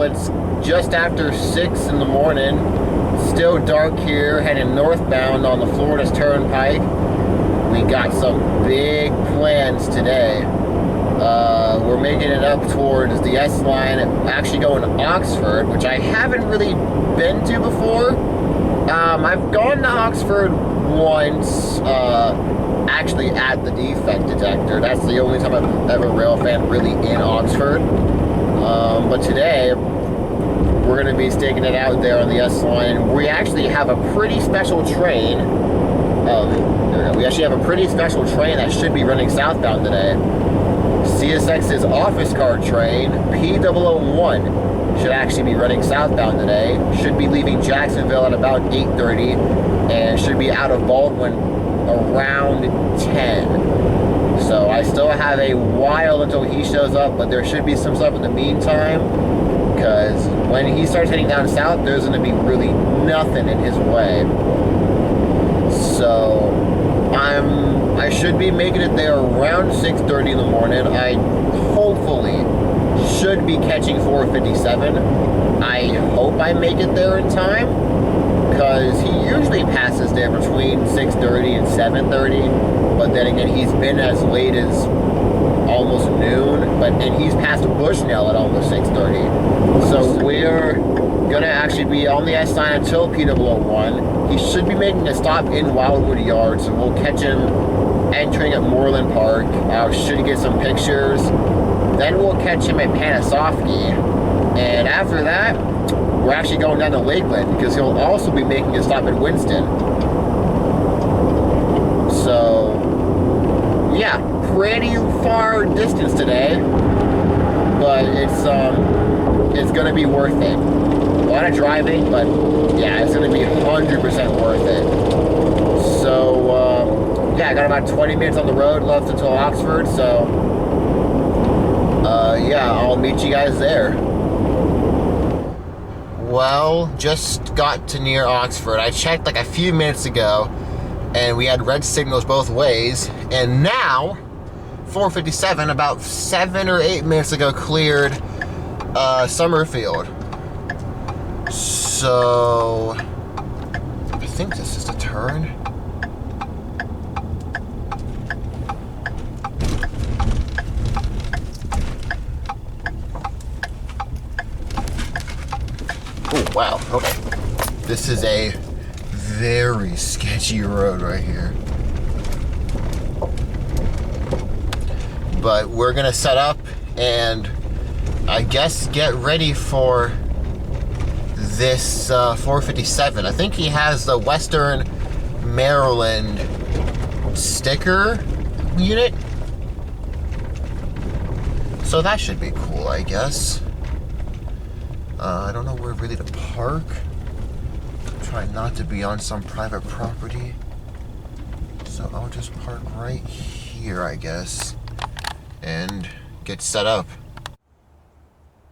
it's just after 6 in the morning. Still dark here, heading northbound on the Florida's Turnpike. We got some big plans today. We're making it up towards the S Line, actually going to Oxford, which I haven't really been to before. I've gone to Oxford once, actually at the defect detector. That's the only time I've ever railfan really in Oxford. But today, we're going to be staking it out there on the S Line. We actually have a pretty special train. We actually have a pretty special train that should be running southbound today. CSX's office car train, P001, should actually be running southbound today. Should be leaving Jacksonville at about 8:30 and should be out of Baldwin around 10. So I still have a while until he shows up, but there should be some stuff in the meantime, because when he starts heading down south, there's going to be really nothing in his way. So I should be making it there around 6:30 in the morning. I hopefully should be catching 457. I hope I make it there in time, because he usually passes there between 6:30 and 7:30. But then again, he's been as late as almost noon, and he's past Bushnell at almost 6:30. So we're gonna actually be on the S Line until P001. He should be making a stop in Wildwood Yard, so we'll catch him entering at Moreland Park. Should get some pictures. Then we'll catch him at Panasoffkee, and after that, we're actually going down to Lakeland, because he'll also be making a stop at Winston. So yeah, pretty far distance today, but it's gonna be worth it. A lot of driving, but yeah, it's gonna be 100% worth it. So yeah, I got about 20 minutes on the road left until Oxford, so yeah, I'll meet you guys there. Well, just got to near Oxford. I checked like a few minutes ago, and we had red signals both ways, and now 457 about 7 or 8 minutes ago cleared Summerfield. So I think this is the turn. Oh wow, okay. This is a very sketchy road right here. But we're gonna set up and I guess get ready for this 457. I think he has the Western Maryland sticker unit. So that should be cool, I guess. I don't know where really to park. Try not to be on some private property. So I'll just park right here, I guess, and get set up.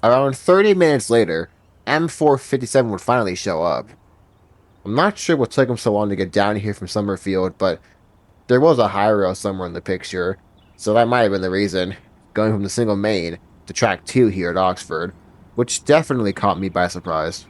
Around 30 minutes later, M457 would finally show up. I'm not sure what took him so long to get down here from Summerfield, but there was a high rail somewhere in the picture, so that might have been the reason, going from the single main to track 2 here at Oxford, which definitely caught me by surprise.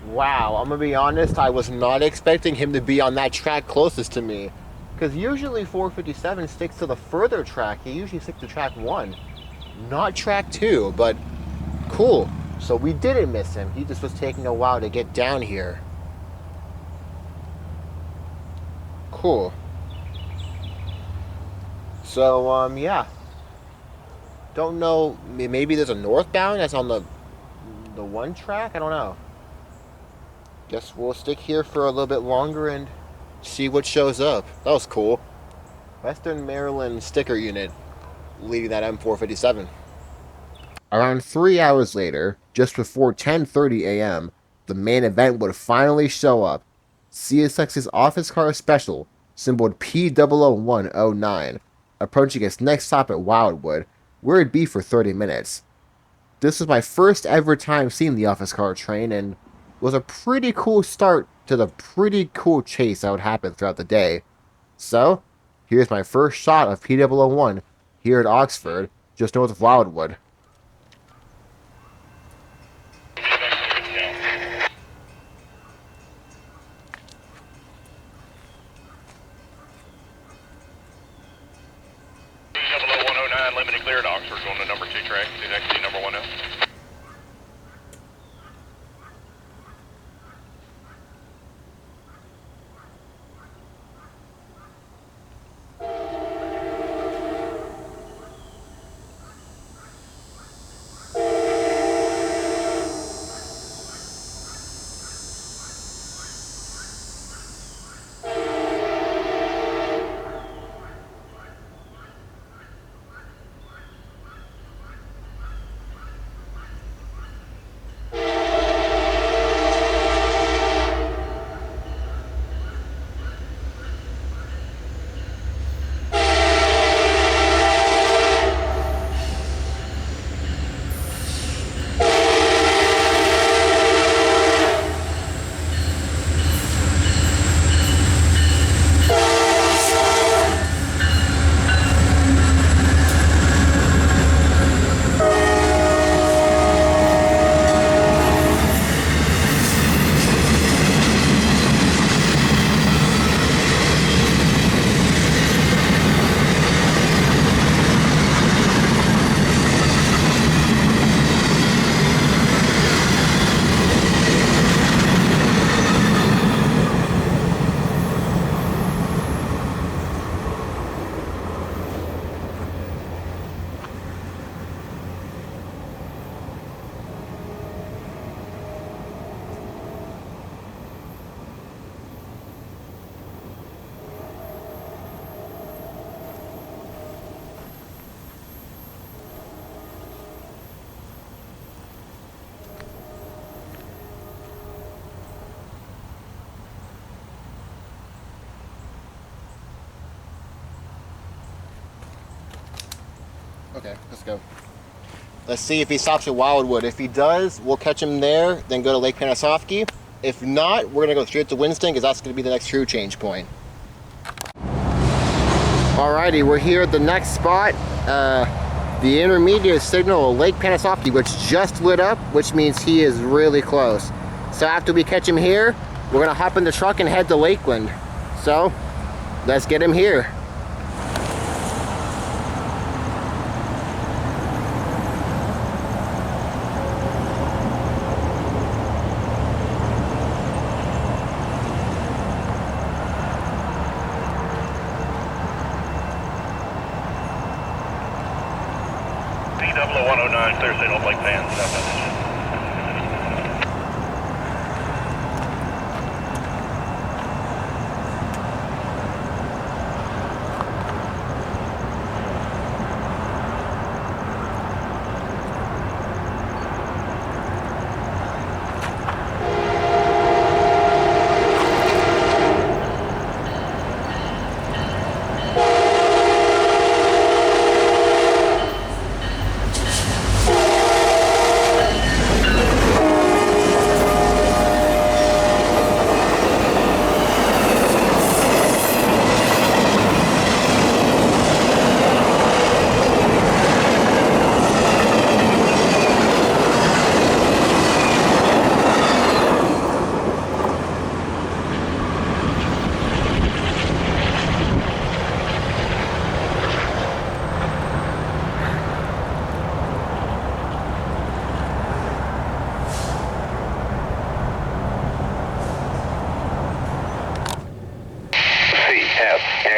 Wow, I'm gonna be honest, I was not expecting him to be on that track closest to me. Because usually 457 sticks to the further track. He usually sticks to track 1, not track 2, but cool. So we didn't miss him. He just was taking a while to get down here. Cool. So, yeah. Don't know, maybe there's a northbound that's on the 1 track? I don't know. Guess we'll stick here for a little bit longer and see what shows up. That was cool. Western Maryland sticker unit leading that M457. Around 3 hours later, just before 10:30 a.m., the main event would finally show up. CSX's office car special, symboled P00109, approaching its next stop at Wildwood, where it'd be for 30 minutes. This was my first ever time seeing the office car train, and was a pretty cool start to the pretty cool chase that would happen throughout the day. So, here's my first shot of P001 here at Oxford, just north of Wildwood. Limited cleared Oxford going to number 2 track, to exit number 10. Okay, let's go. Let's see if he stops at Wildwood. If he does, we'll catch him there, then go to Lake Panasoffkee. If not, we're going to go straight to Winston because that's going to be the next true change point. Alrighty, we're here at the next spot. The intermediate signal of Lake Panasoffkee, which just lit up, which means he is really close. So after we catch him here, we're going to hop in the truck and head to Lakeland. So, let's get him here. P00109, clear signal, Lake Fans, southbound.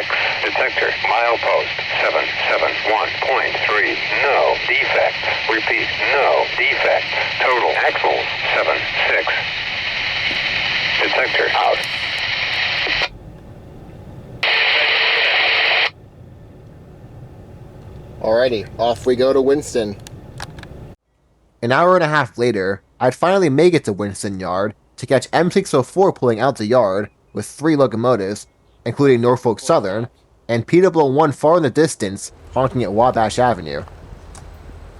X detector. Milepost 771.3. No defects. Repeat, no defects. Total axles 76. Detector out. Alrighty, off we go to Winston. An hour and a half later, I'd finally make it to Winston Yard to catch M604 pulling out the yard with 3 locomotives, including Norfolk Southern, and PW1 far in the distance, honking at Wabash Avenue.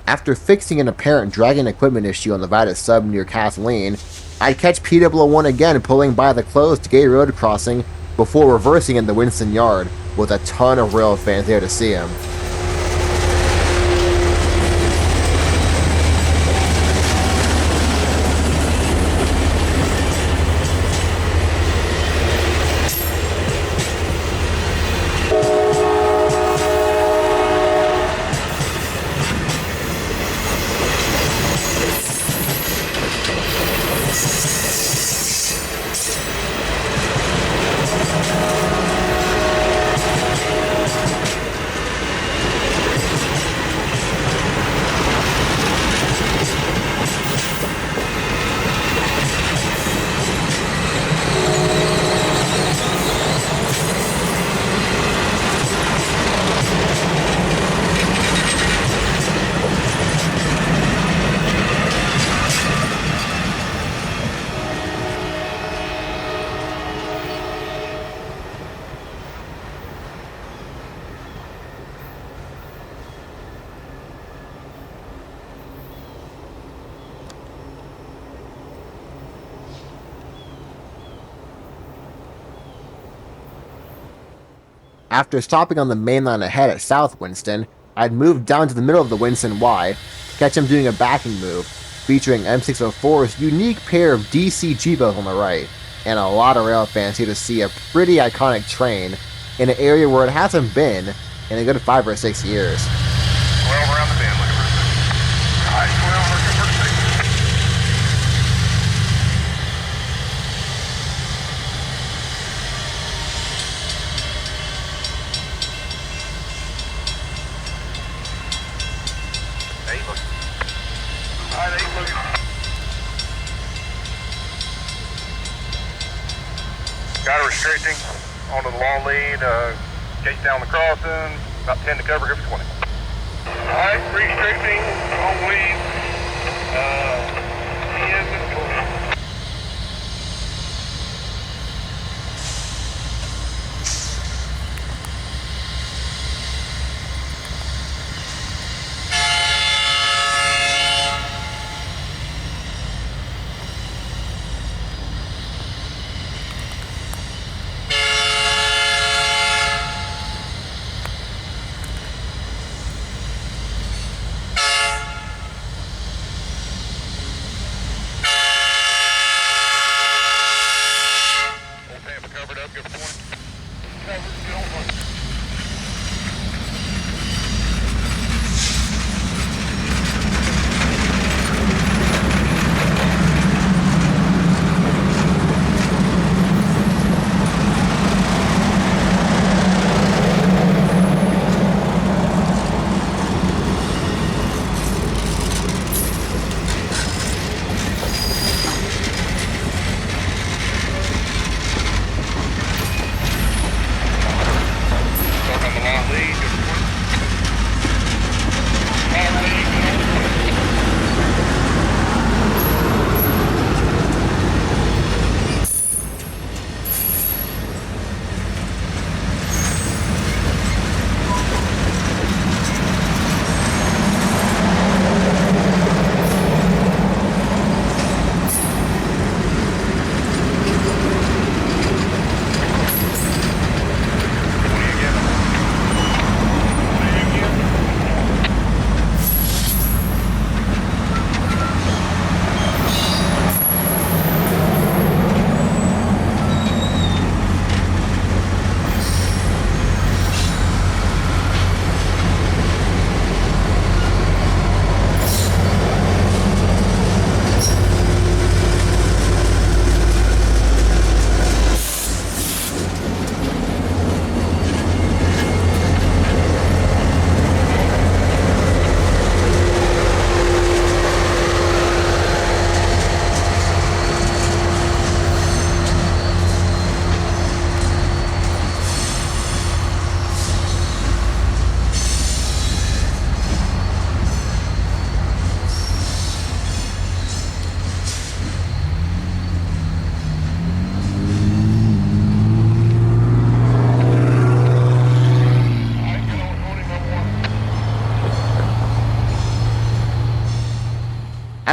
After fixing an apparent dragging equipment issue on the Nevada sub near Kathleen, I'd catch PW1 again pulling by the closed Gay Road crossing before reversing into Winston Yard with a ton of rail fans there to see him. After stopping on the main line ahead at South Winston, I'd moved down to the middle of the Winston Y, catch him doing a backing move, featuring M604's unique pair of DC G-bells on the right, and a lot of rail fans here to see a pretty iconic train in an area where it hasn't been in a good 5 or 6 years. 12 around the bend, looking for 6. Alright, 12, looking for 6. Got a restricting onto the long lead, chase down the crossing, about 10 to cover, here for 20. Alright, restricting, long lead,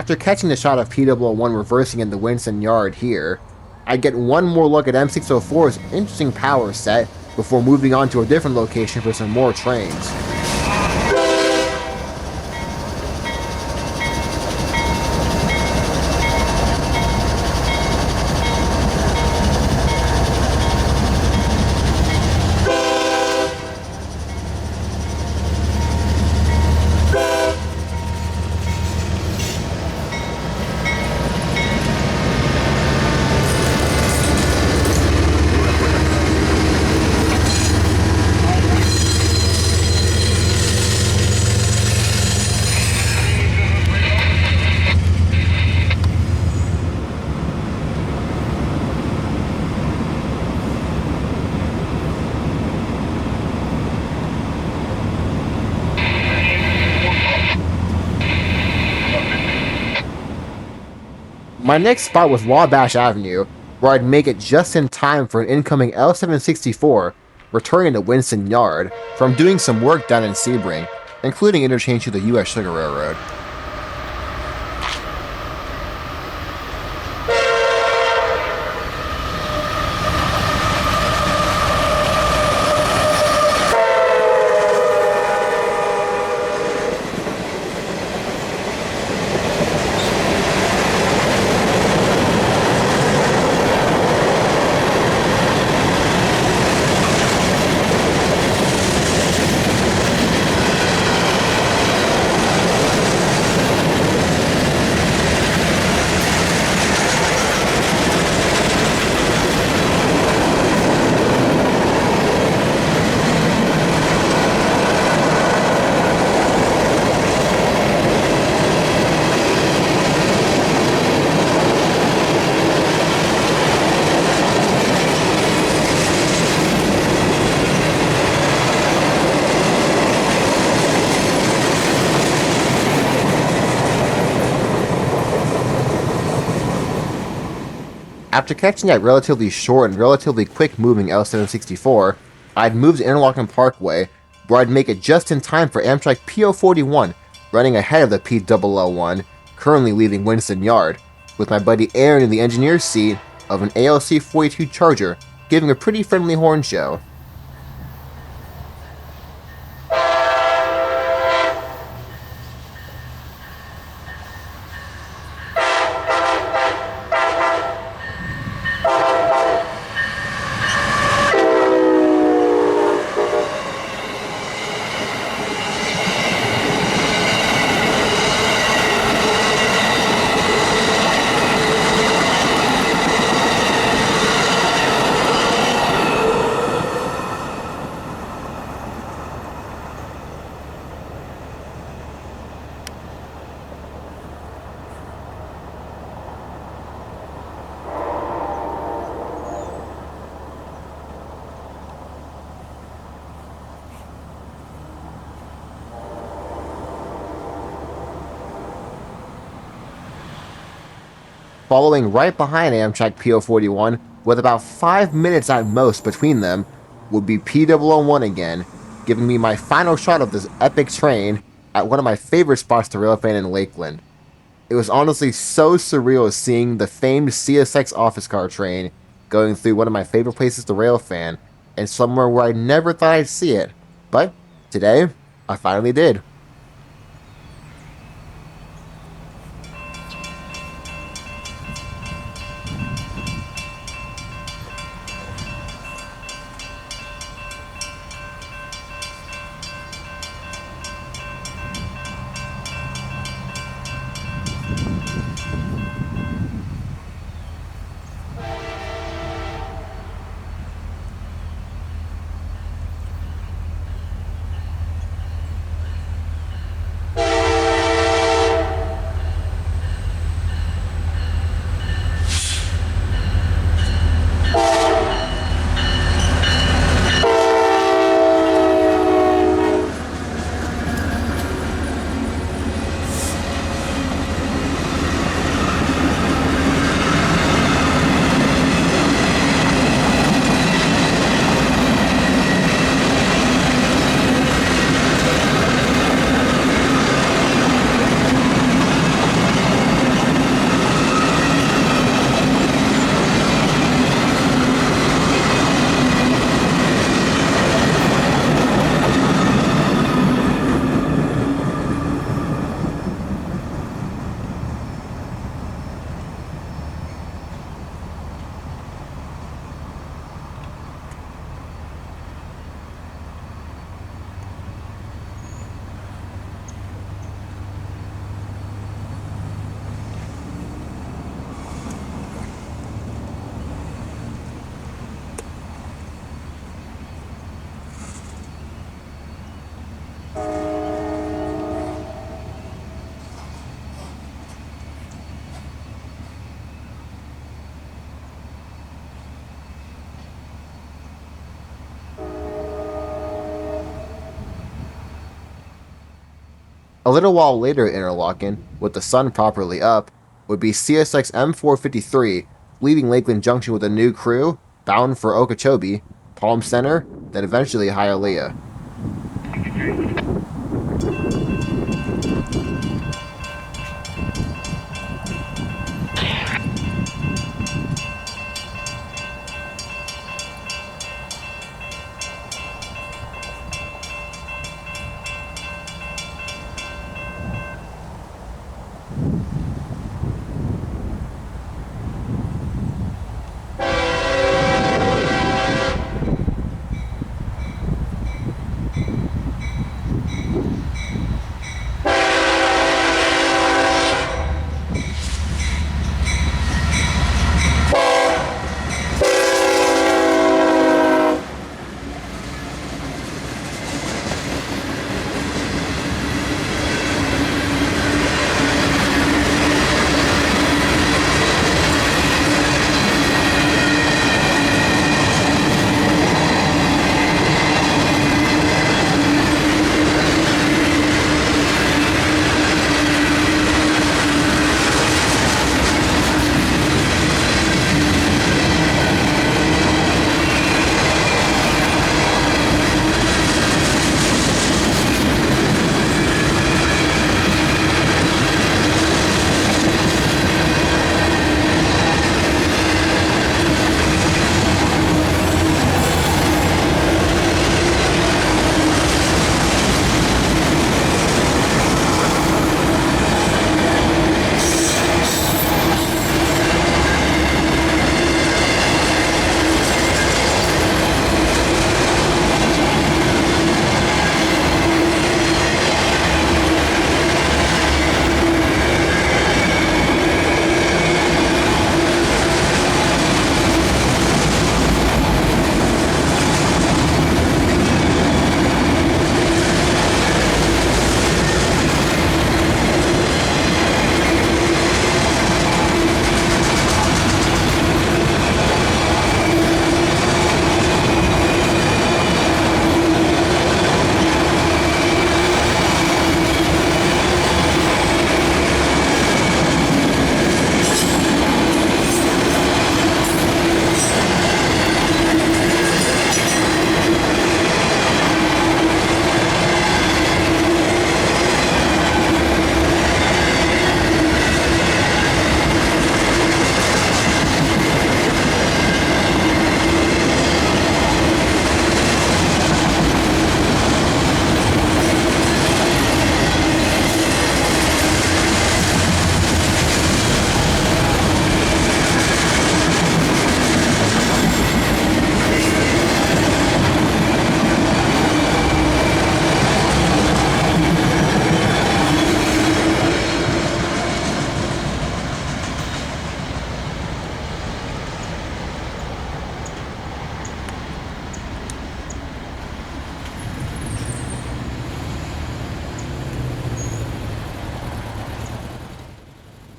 After catching the shot of P001 reversing in the Winston yard here, I'd get one more look at M604's interesting power set before moving on to a different location for some more trains. My next spot was Wabash Avenue, where I'd make it just in time for an incoming L764 returning to Winston Yard from doing some work down in Sebring, including interchange to the U.S. Sugar Railroad. After catching that relatively short and relatively quick moving L764, I'd move to Interlochen Parkway, where I'd make it just in time for Amtrak P041 running ahead of the P001, currently leaving Winston Yard, with my buddy Aaron in the engineer's seat of an ALC 42 Charger, giving a pretty friendly horn show. Following right behind Amtrak P041, with about 5 minutes at most between them, would be P001 again, giving me my final shot of this epic train at one of my favorite spots to railfan in Lakeland. It was honestly so surreal seeing the famed CSX office car train going through one of my favorite places to railfan, and somewhere where I never thought I'd see it. But today, I finally did. A little while later interlocking, with the sun properly up, would be CSX M453 leaving Lakeland Junction with a new crew, bound for Okeechobee, Palm Center, then eventually Hialeah.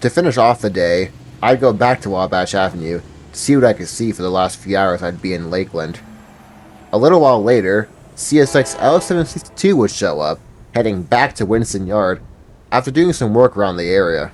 To finish off the day, I'd go back to Wabash Avenue to see what I could see for the last few hours I'd be in Lakeland. A little while later, CSX L762 would show up, heading back to Winston Yard after doing some work around the area.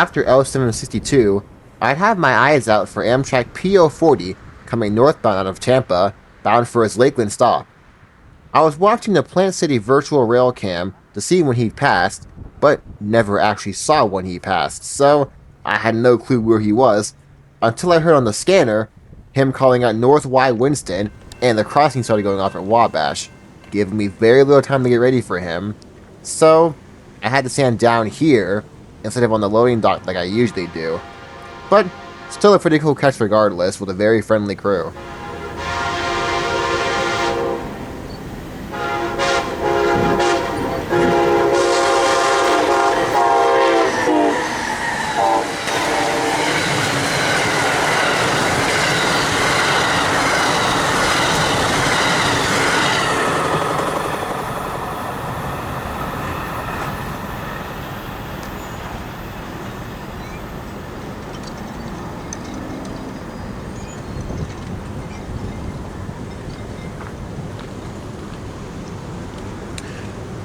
after L762, I'd have my eyes out for Amtrak PO40 coming northbound out of Tampa, bound for his Lakeland stop. I was watching the Plant City virtual rail cam to see when he passed, but never actually saw when he passed, so I had no clue where he was, until I heard on the scanner him calling out North Y Winston, and the crossing started going off at Wabash, giving me very little time to get ready for him, so I had to stand down here instead of on the loading dock like I usually do. But still a pretty cool catch regardless, with a very friendly crew.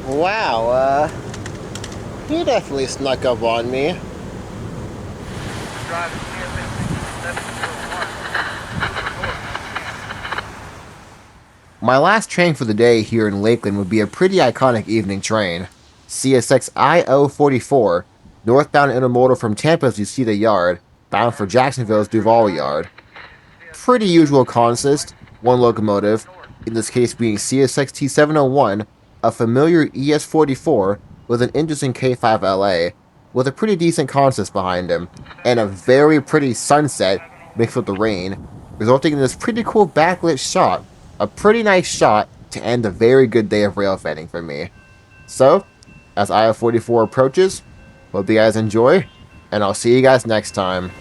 Wow, he definitely snuck up on me. My last train for the day here in Lakeland would be a pretty iconic evening train. CSX I-044, northbound intermodal from Tampa's Uceda Yard, bound for Jacksonville's Duval Yard. Pretty usual consist, one locomotive, in this case being CSX T701, a familiar ES44 with an interesting K5LA, with a pretty decent consist behind him, and a very pretty sunset mixed with the rain, resulting in this pretty cool backlit shot, a pretty nice shot to end a very good day of rail fanning for me. So, as I-44 approaches, hope you guys enjoy, and I'll see you guys next time.